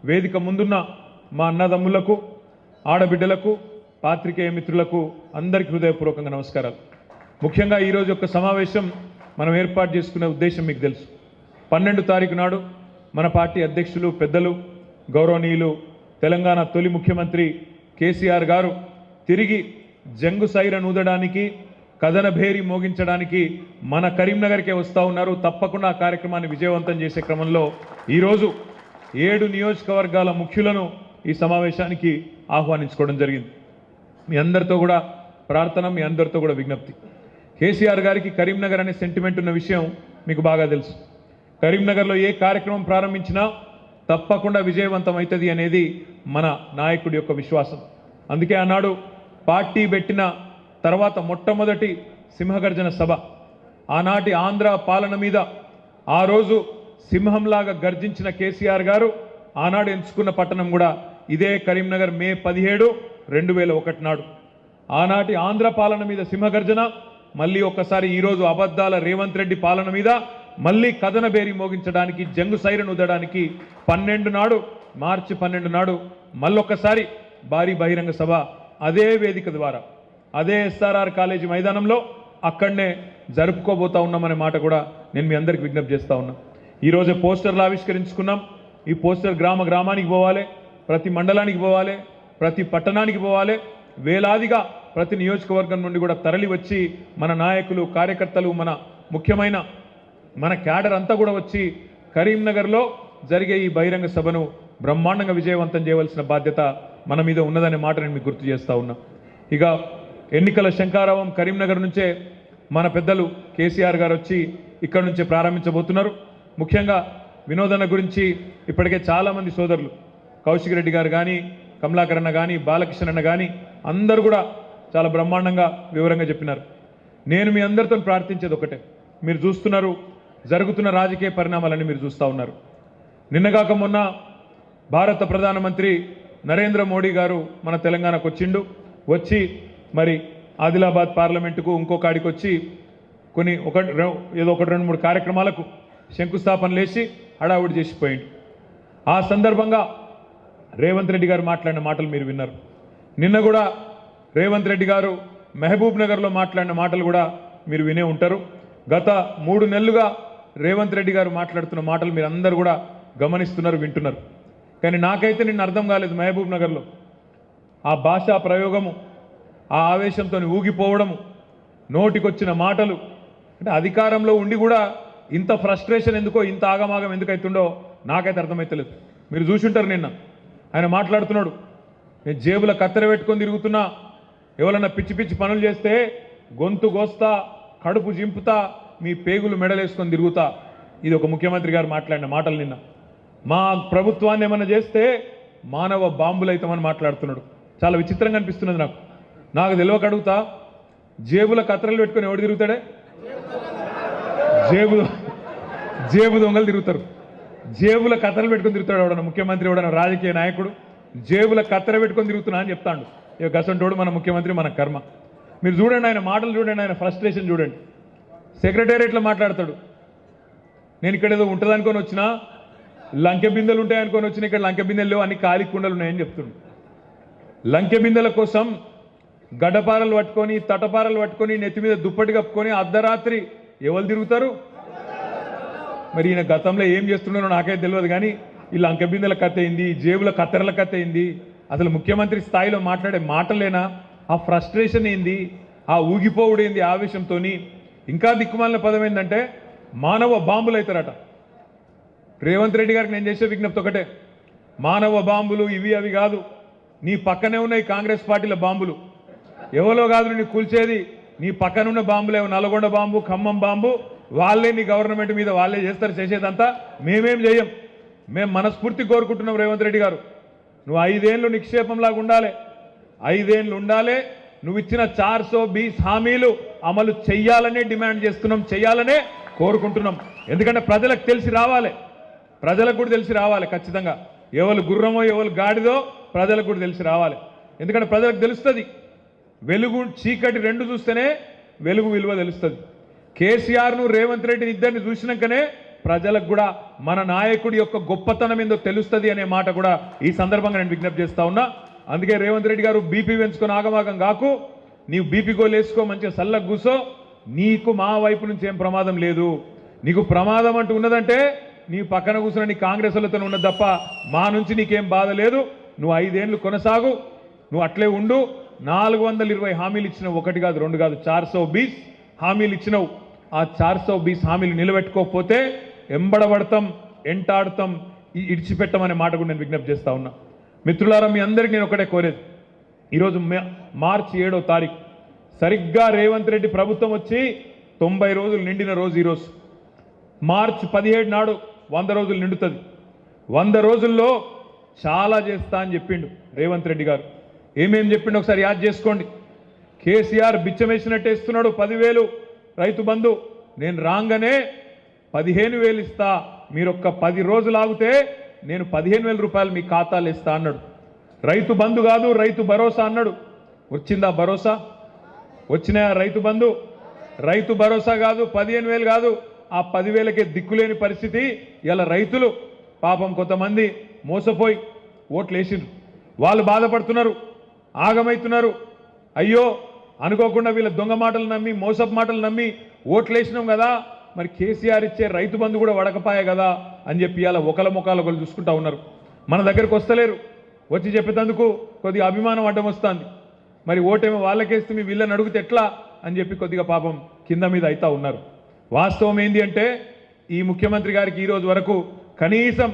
వేదిక ముందున్న మా అన్నదమ్ములకు ఆడబిడ్డలకు పాత్రికేయ మిత్రులకు అందరికీ హృదయపూర్వకంగా నమస్కారాలు. ముఖ్యంగా ఈరోజు ఒక సమావేశం మనం ఏర్పాటు చేసుకునే ఉద్దేశం మీకు తెలుసు. 12 తారీఖు నాడు మన పార్టీ అధ్యక్షులు పెద్దలు గౌరవనీయులు తెలంగాణ తొలి ముఖ్యమంత్రి కేసీఆర్ గారు తిరిగి జంగు సైరన్ ఊదడానికి కథన భేరి మోగించడానికి మన కరీంనగర్కే వస్తూ ఉన్నారు. తప్పకుండా ఆ కార్యక్రమాన్ని విజయవంతం చేసే క్రమంలో ఈరోజు 7 నియోజకవర్గాల ముఖ్యులను ఈ సమావేశానికి ఆహ్వానించుకోవడం జరిగింది. మీ అందరితో కూడా ప్రార్థన, మీ అందరితో కూడా విజ్ఞప్తి. కేసీఆర్ గారికి కరీంనగర్ అనే సెంటిమెంట్ ఉన్న విషయం మీకు బాగా తెలుసు. కరీంనగర్లో ఏ కార్యక్రమం ప్రారంభించినా తప్పకుండా విజయవంతం అవుతుంది అనేది మన నాయకుడి యొక్క విశ్వాసం. అందుకే ఆనాడు పార్టీ పెట్టిన తర్వాత మొట్టమొదటి సింహగర్జన సభ, ఆనాటి ఆంధ్ర పాలన మీద ఆ రోజు సింహంలాగా గర్జించిన కేసీఆర్ గారు ఆనాడు ఎంచుకున్న పట్టణం కూడా ఇదే కరీంనగర్. మే 17, 2001 నాడు ఆనాటి ఆంధ్ర పాలన మీద సింహగర్జన, మళ్ళీ ఒక్కసారి ఈరోజు అబద్ధాల రేవంత్ రెడ్డి పాలన మీద మళ్ళీ కథన బేరి మోగించడానికి జంగు సైరన్ ఉదడానికి 12 నాడు, మార్చి 12 నాడు మళ్ళొక్కసారి భారీ బహిరంగ సభ అదే వేదిక ద్వారా అదే SRR కాలేజీ మైదానంలో అక్కడనే జరుపుకోబోతా ఉన్నామనే మాట కూడా నేను మీ అందరికి విజ్ఞప్తి చేస్తూ ఉన్నా. ఈరోజు పోస్టర్లు ఆవిష్కరించుకున్నాం. ఈ పోస్టర్ గ్రామ గ్రామానికి పోవాలి, ప్రతి మండలానికి పోవాలి, ప్రతి పట్టణానికి పోవాలి. వేలాదిగా ప్రతి నియోజకవర్గం నుండి కూడా తరలి వచ్చి మన నాయకులు, కార్యకర్తలు, మన ముఖ్యమైన మన క్యాడర్ అంతా కూడా వచ్చి కరీంనగర్లో జరిగే ఈ బహిరంగ సభను బ్రహ్మాండంగా విజయవంతం చేయవలసిన బాధ్యత మన మీద ఉన్నదనే మాట నేను మీకు గుర్తు చేస్తూ ఉన్నా. ఇక ఎన్నికల శంఖారావం కరీంనగర్ నుంచే మన పెద్దలు కేసీఆర్ గారు వచ్చి ఇక్కడ నుంచే ప్రారంభించబోతున్నారు. ముఖ్యంగా వినోదన గురించి ఇప్పటికే చాలామంది సోదరులు కౌశిక్ రెడ్డి గారు కానీ, కమలాకర్ అన్న కానీ, బాలకృష్ణ అన్న కానీ అందరూ కూడా చాలా బ్రహ్మాండంగా వివరంగా చెప్పినారు. నేను మీ అందరితో ప్రార్థించేది ఒకటే, మీరు చూస్తున్నారు జరుగుతున్న రాజకీయ పరిణామాలన్నీ మీరు చూస్తూ ఉన్నారు. నిన్నగాక మొన్న భారత ప్రధానమంత్రి నరేంద్ర మోడీ గారు మన తెలంగాణకు వచ్చి మరి ఆదిలాబాద్ పార్లమెంటుకు ఇంకొకడికి వచ్చి ఏదో 1-2-3 కార్యక్రమాలకు శంకుస్థాపన లేచి హడావుడి చేసిపోయింది. ఆ సందర్భంగా రేవంత్ రెడ్డి గారు మాట్లాడిన మాటలు మీరు విన్నారు. నిన్న కూడా రేవంత్ రెడ్డి గారు మహబూబ్ నగర్లో మాట్లాడిన మాటలు కూడా మీరు వినే ఉంటారు. గత 3 నెలలుగా రేవంత్ రెడ్డి గారు మాట్లాడుతున్న మాటలు మీరు అందరూ కూడా గమనిస్తున్నారు, వింటున్నారు. కానీ నాకైతే నిన్న అర్థం కాలేదు. మహబూబ్ నగర్లో ఆ భాషా ప్రయోగము, ఆ ఆవేశంతో ఊగిపోవడము, నోటికొచ్చిన మాటలు, అంటే అధికారంలో ఉండి కూడా ఇంత ఫ్రస్ట్రేషన్ ఎందుకో, ఇంత ఆగమాగం ఎందుకు అవుతుండో నాకైతే అర్థమవుతలేదు. మీరు చూసుంటారు నిన్న ఆయన మాట్లాడుతున్నాడు, నేను జేబుల కత్తెర పెట్టుకొని తిరుగుతున్నా, ఎవరన్నా పిచ్చి పిచ్చి పనులు చేస్తే గొంతు గోస్తా, కడుపు జింపుతా, మీ పేగులు మెడలేసుకొని తిరుగుతా. ఇది ఒక ముఖ్యమంత్రి గారు మాట్లాడిన మాటలు. నిన్న మా ప్రభుత్వాన్ని ఏమన్నా చేస్తే మానవ బాంబులు అవుతామని మాట్లాడుతున్నాడు. చాలా విచిత్రంగా అనిపిస్తున్నది నాకు తెలియక అడుగుతా, జేబుల కత్తెరలు పెట్టుకొని ఎవడు తిరుగుతాడే? జేబు దొంగలు తిరుగుతారు. జేబుల కత్తెరలు పెట్టుకొని తిరుగుతాడు ఎవడన్నా ముఖ్యమంత్రి, ఎవడన్నా రాజకీయ నాయకుడు జేబుల కత్తెర పెట్టుకొని తిరుగుతున్నా అని చెప్తాడు. ఇక గసంటోడు మన ముఖ్యమంత్రి, మన కర్మ. మీరు చూడండి ఆయన మాటలు, చూడండి ఆయన ఫ్రస్ట్రేషన్ చూడండి. సెక్రటేరియట్లో మాట్లాడతాడు, నేను ఇక్కడ ఏదో ఉంటుంది అనుకొని వచ్చినా, లంకె బిందెలు ఉంటాయి అనుకొని వచ్చినా, ఇక్కడ లంకె బిందెలు లేవు, అన్ని ఖాళీ కుండలు ఉన్నాయని చెప్తుండు. లంకె బిందెల కోసం గడ్డపారలు పట్టుకొని, తటపారలు పట్టుకొని, నెత్తి మీద దుప్పటి కప్పుకొని అర్ధరాత్రి ఎవరు తిరుగుతారు? మరి ఈయన గతంలో ఏం చేస్తున్నారో నాకైతే తెలియదు. కానీ ఈ లంకె బిందెల కథ అయింది, జేబుల కత్తెరల కథ అయింది, అసలు ముఖ్యమంత్రి స్థాయిలో మాట్లాడే మాటలేనా? ఆ ఫ్రస్ట్రేషన్ ఏంది? ఆ ఊగిపోవుడు ఏంది ఆవేశంతో? ఇంకా దిక్కుమాలిన పదం ఏంటంటే మానవ బాంబులు అవుతారట. రేవంత్ రెడ్డి గారికి నేను చేసే విజ్ఞప్తి ఒకటే, మానవ బాంబులు ఇవి అవి కాదు, నీ పక్కనే ఉన్నాయి కాంగ్రెస్ పార్టీల బాంబులు. ఎవరో కాదు నీ కూల్చేది, నీ పక్కనున్న బాంబులేమో నల్గొండ బాంబు, ఖమ్మం బాంబు, వాళ్ళే నీ గవర్నమెంట్ మీద వాళ్ళే చేస్తారు. చేసేదంతా మేమేం చేయం. మేము మనస్ఫూర్తి కోరుకుంటున్నాం రేవంత్ రెడ్డి గారు, నువ్వు 5 ఏళ్ళు నిక్షేపంలాగా ఉండాలి, 5 ఏళ్ళు ఉండాలి. నువ్వు ఇచ్చిన 420 హామీలు అమలు చెయ్యాలనే డిమాండ్ చేస్తున్నాం, చెయ్యాలనే కోరుకుంటున్నాం. ఎందుకంటే ప్రజలకు తెలిసి రావాలి, ప్రజలకు కూడా తెలిసి రావాలి ఖచ్చితంగా. ఎవరు గుర్రమో ఎవరు గాడిదో ప్రజలకు కూడా తెలిసి రావాలి. ఎందుకంటే ప్రజలకు తెలుస్తుంది, వెలుగు చీకటి రెండు చూస్తేనే వెలుగు విలువ తెలుస్తుంది. కేసీఆర్ను రేవంత్ రెడ్డిని ఇద్దరిని చూసినాకనే ప్రజలకు కూడా మన నాయకుడి యొక్క గొప్పతనం ఏందో తెలుస్తుంది అనే మాట కూడా ఈ సందర్భంగా నేను విజ్ఞప్తి చేస్తా ఉన్నా. అందుకే రేవంత్ రెడ్డి గారు బీపీ పెంచుకొని ఆగమాగం కాకు, నీవు బీపీ గోలు వేసుకో, మంచిగా సల్లగా కూసో, నీకు మా వైపు నుంచి ఏం ప్రమాదం లేదు. నీకు ప్రమాదం అంటూ ఉన్నదంటే నీ పక్కన కూర్చున్న నీ కాంగ్రెస్ వాళ్ళతో ఉన్నది తప్ప మా నుంచి నీకేం బాధ లేదు. నువ్వు 5 ఏళ్ళు కొనసాగు, నువ్వు అట్లే ఉండు. 420 హామీలు ఇచ్చినావు, 1 కాదు 2 కాదు 420 హామీలు ఇచ్చినావు. ఆ 420 హామీలు నిలబెట్టుకోకపోతే ఎంబడబడతాం, ఎంటాడతాం, ఇడిచిపెట్టమనే మాట కూడా నేను విజ్ఞప్తి చేస్తా ఉన్నా. మిత్రులారా, మీ అందరికీ నేను ఒకటే కోరేది, ఈరోజు మార్చి 7వ తారీఖు సరిగ్గా రేవంత్ రెడ్డి ప్రభుత్వం వచ్చి 90 రోజులు నిండిన రోజు ఈరోజు. మార్చి 17 నాడు 100 రోజులు నిండుతుంది. 100 రోజుల్లో చాలా చేస్తా అని చెప్పిండు రేవంత్ రెడ్డి గారు. ఏమేం చెప్పిండు ఒకసారి యాద్ చేసుకోండి. కేసీఆర్ బిచ్చమేసినట్టు ఇస్తున్నాడు 10,000 రైతు బంధు. నేను రాగానే 15,000 ఇస్తా, మీరు ఒక్క 10 రోజులు ఆగితే నేను 15,000 రూపాయలు మీ ఖాతాలు ఇస్తా అన్నాడు. రైతు బంధు కాదు, రైతు భరోసా అన్నాడు. వచ్చిందా భరోసా? వచ్చినా రైతు బంధు? రైతు భరోసా కాదు, 15,000 కాదు, ఆ 10,000కే దిక్కులేని పరిస్థితి. ఇలా రైతులు పాపం కొంతమంది మోసపోయి ఓట్లు వేసిండ్రు, వాళ్ళు బాధపడుతున్నారు, ఆగమవుతున్నారు. అయ్యో అనుకోకుండా వీళ్ళ దొంగ మాటలు నమ్మి, మోసపు మాటలు నమ్మి ఓట్లు వేసినాం కదా, మరి కేసీఆర్ ఇచ్చే రైతు బంధు కూడా వడకపాయే కదా అని చెప్పి ఇలా ఒకళ్ళ ముఖాలు ఒకళ్ళు చూసుకుంటా ఉన్నారు. మన దగ్గరకు వస్తలేరు, వచ్చి చెప్పేందుకు కొద్దిగా అభిమానం అడ్డం వస్తుంది. మరి ఓటేమో వాళ్ళకేస్తే మీ వీళ్ళని అడిగితే ఎట్లా అని చెప్పి కొద్దిగా పాపం కింద మీద అవుతా ఉన్నారు. వాస్తవం ఏంది అంటే ఈ ముఖ్యమంత్రి గారికి ఈ రోజు వరకు కనీసం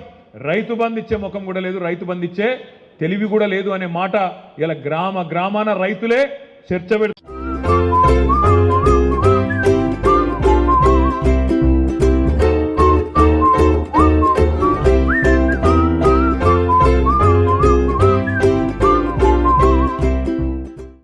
రైతు బంధు ఇచ్చే ముఖం కూడా లేదు, రైతు బంధు ఇచ్చే తెలివి కూడా లేదు అనే మాట ఇలా గ్రామాన రైతులే చర్చ పెడుతున్నారు.